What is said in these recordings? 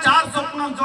400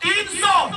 300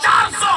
400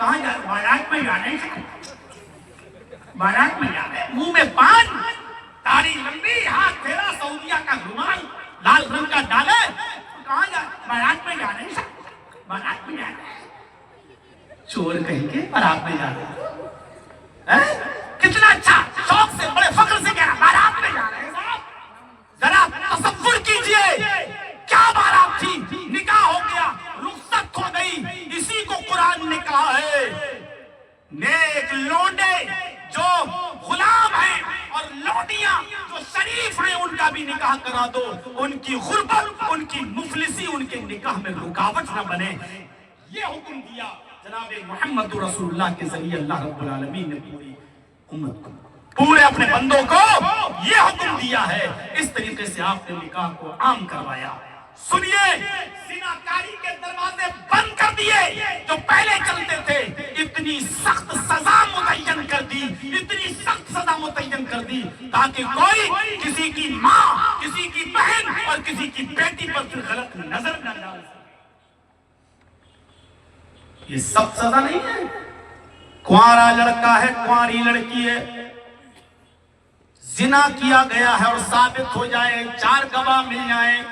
کہاں جا رہے؟ بارات میں جانے سے، بارات میں جانے، منہ میں پان، داڑھی لمبی، ہاتھ پھیرا، سعودیہ کا رومال لال رنگ کا ڈالے، کہاں جا رہے؟ بارات میں جانے سے، بارات میں جانے، چور کہیں کے بارات میں جانے، کتنا اچھا شوق سے بڑے فخر سے کہہ رہا بارات میں جا رہے ہیں صاحب. ذرا تصور کیجئے کیا بارات تھی، نکاح ہو گیا، رخصت ہو گئی. اسی کو قرآن نے کہا ہے نیک لونڈے جو غلام ہیں اور لونڈیاں جو شریف ہیں ان کا بھی نکاح کرا دو، ان کی غربت، ان کی مفلسی ان کے نکاح میں رکاوٹ نہ بنے. یہ حکم دیا جناب محمد رسول اللہ کے ذریعے اللہ رب العالمین نے پوری امت کو، پورے اپنے بندوں کو یہ حکم دیا ہے. اس طریقے سے آپ نے نکاح کو عام کروایا. سنیے، زناکاری کے دروازے بند کر دیے جو پہلے چلتے تھے. اتنی سخت سزا متعین کر دی، اتنی سخت سزا متعین کر دی تاکہ کوئی کسی کی ماں، کسی کی بہن اور کسی کی بیٹی پر پھر غلط نظر نہ ڈال. یہ سخت سزا نہیں ہے. کنوارا لڑکا ہے، کنواری لڑکی ہے، زنا کیا گیا ہے اور ثابت ہو جائے، 4 گواہ مل جائیں،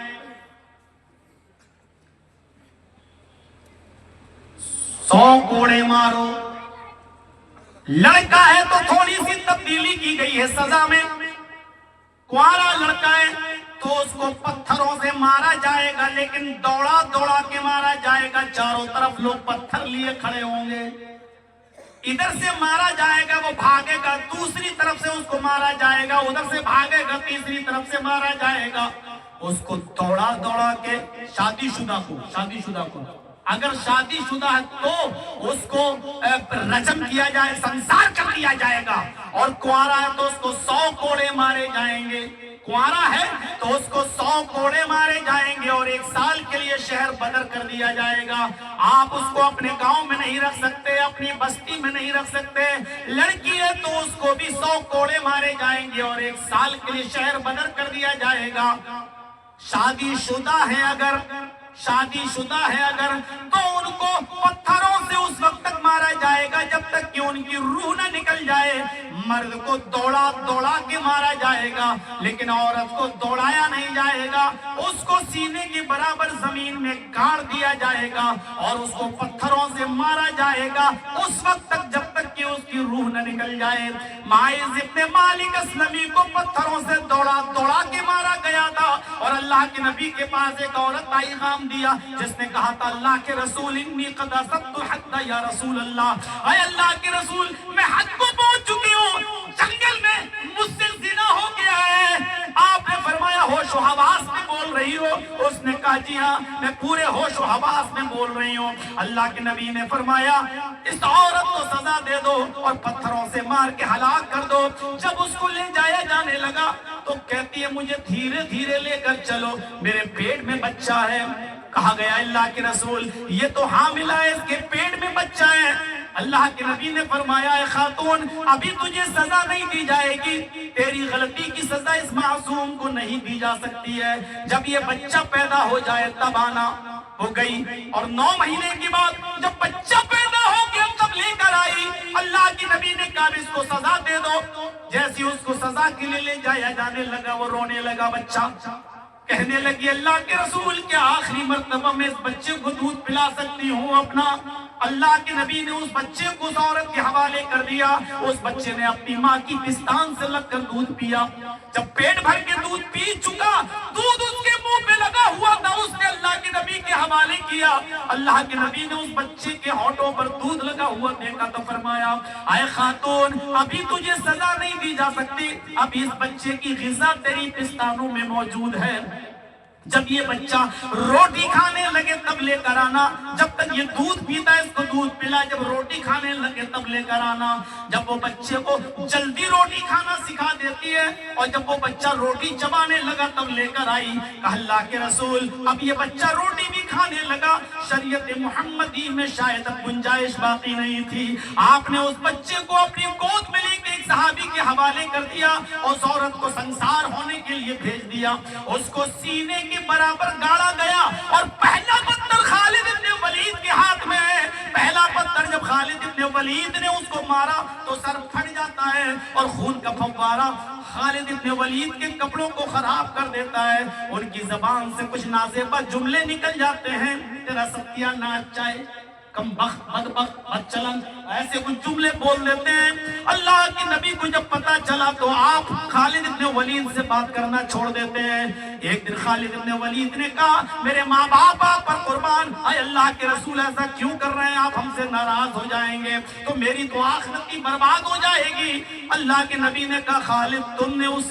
100 کوڑے مارو. لڑکا ہے تو تھوڑی سی تبدیلی کی گئی ہے سزا میں. کنوارا لڑکا ہے تو اس کو پتھروں سے مارا جائے گا، لیکن دوڑا دوڑا کے مارا جائے گا. چاروں طرف لوگ پتھر لیے کھڑے ہوں گے. ادھر سے مارا جائے گا، وہ بھاگے گا، دوسری طرف سے اس کو مارا جائے گا، ادھر سے بھاگے گا، تیسری طرف سے مارا جائے گا. اس کو دوڑا دوڑا کے شادی شدہ کو اگر شادی شدہ ہے تو اس کو رجم کیا جائے، سنسار کر دیا جائے گا. اور کنوارا ہے تو اس کو 100 کوڑے مارے جائیں گے. کنوارا ہے تو اس کو 100 کوڑے مارے جائیں گے اور 1 سال کے لیے شہر بدر کر دیا جائے گا. آپ اس کو اپنے گاؤں میں نہیں رکھ سکتے، اپنی بستی میں نہیں رکھ سکتے. لڑکی ہے تو اس کو بھی 100 کوڑے مارے جائیں گے اور 1 سال کے لیے شہر بدر کر دیا جائے گا. شادی شدہ ہے اگر تو ان کو پتھروں سے اس وقت تک مارا جائے گا جب تک کہ ان کی روح نہ نکل جائے. مرد کو دوڑا دوڑا کے مارا جائے گا، لیکن عورت کو دوڑایا نہیں جائے گا. اس کو سینے کی برابر زمین میں گاڑ دیا جائے گا اور اس کو پتھروں سے مارا جائے گا اس وقت تک جب تک کہ اس کی روح نہ نکل جائے. ماعز ابن مالک اسلمی کو پتھروں سے دوڑا دوڑا کے مارا گیا تھا اور اللہ کے نبی کے پاس ایک عورت آئی غام دیا جس نے کہا تھا اللہ کے رسول انی قد اصبت الحد یا رسول اللہ، اے اللہ کے رسول میں حد کو پہنچ چکی ہوں، جنگل میں مجھ سے زنا ہو گیا ہے. آپ نے فرمایا ہوش و حواس میں بول رہی ہو؟ اس نے کہا جی ہاں میں پورے ہوش و حواس میں بول رہی ہوں. اللہ کے نبی نے فرمایا اس عورت کو سزا دے دو اور پتھروں سے مار کے ہلاک کر دو. جب اس کو لے جایا جانے لگا تو کہتی ہے مجھے دھیرے دھیرے لے کر چلو، میرے پیٹ میں بچہ ہے. کہا گیا اللہ کے رسول یہ تو حاملہ ہے، اس کے پیٹ میں بچہ ہے. اللہ کے نبی نے فرمایا اے خاتون ابھی تجھے سزا نہیں دی جائے گی، تیری غلطی کی سزا اس معصوم کو نہیں دی جا سکتی ہے. جب یہ بچہ پیدا ہو جائے تب آنا. ہو گئی اور 9 مہینے کے بعد جب بچہ پیدا ہو گیا تب لے کر آئی. اللہ کے نبی نے کہا اس کو سزا دے دو. جیسی اس کو سزا کے لیے لے جایا جانے لگا وہ رونے لگا. بچہ کہنے لگی اللہ کے رسول کیا آخری مرتبہ میں اس بچے کو دودھ پلا سکتی ہوں اپنا؟ اللہ کے نبی نے اس بچے کو اس عورت کے حوالے کر دیا. اس بچے نے اپنی ماں کی پستان سے لگ کر دودھ پیا. جب پیٹ بھر کے دودھ پی چکا، دودھ اس کے منہ پہ لگا ہوا تھا، اس نے اللہ کے نبی کے حوالے کیا. اللہ کے نبی نے اس بچے کے ہونٹوں پر دودھ لگا ہوا دیکھا تو فرمایا اے خاتون ابھی تجھے سزا نہیں دی جا سکتی، اب اس بچے کی غذا تیری پستانوں میں موجود ہے. جب یہ بچہ روٹی کھانے لگے تب لے کر آنا. جب تک یہ دودھ پیتا ہے اس کو دودھ پلا، جب روٹی کھانے لگے تب لے کر آنا. جب وہ بچے کو جلدی روٹی کھانا سکھا دیتی ہے اور جب وہ بچہ روٹی چبانے لگا تب لے کر آئی. کہا اللہ کے رسول اب یہ بچہ روٹی بھی کھانے لگا. شریعت محمدی میں شاید اب گنجائش باقی نہیں تھی. آپ نے اس بچے کو اپنی گود میں لے کے ایک صحابی کے حوالے کر دیا، اس عورت کو سنسار ہونے کے لیے بھیج دیا. اس کو سینے کے برابر گاڑا گیا اور پہلا پتھر خالد بن ولید کے ہاتھ میں ہے. پہلا پتھر جب خالد ولید نے اس کو مارا تو سر پھٹ جاتا ہے اور خون کا فوارہ خالد ابن ولید کے کپڑوں کو خراب کر دیتا ہے. ان کی زبان سے کچھ نازیبہ جملے نکل جاتے ہیں، تیرا ستیہ ناچ چائے، کم بخت بدبخت بدچلن، ایسے کچھ جملے بول دیتے ہیں. اللہ کے نبی کو جب پتا چلا تو آپ خالد ابن ولید سے بات کرنا چھوڑ دیتے ہیں. ایک دن خالد ابن ولید نے کہا میرے ماں باپ آپ پر قربان، اے اللہ کے رسول ایسا کیوں کر رہے ہیں؟ آپ ہم سے ناراض ہو جائیں گے تو میری تو آخرت کی برباد ہو جائے گی. اللہ کے نبی نے کہا خالد تم نے اس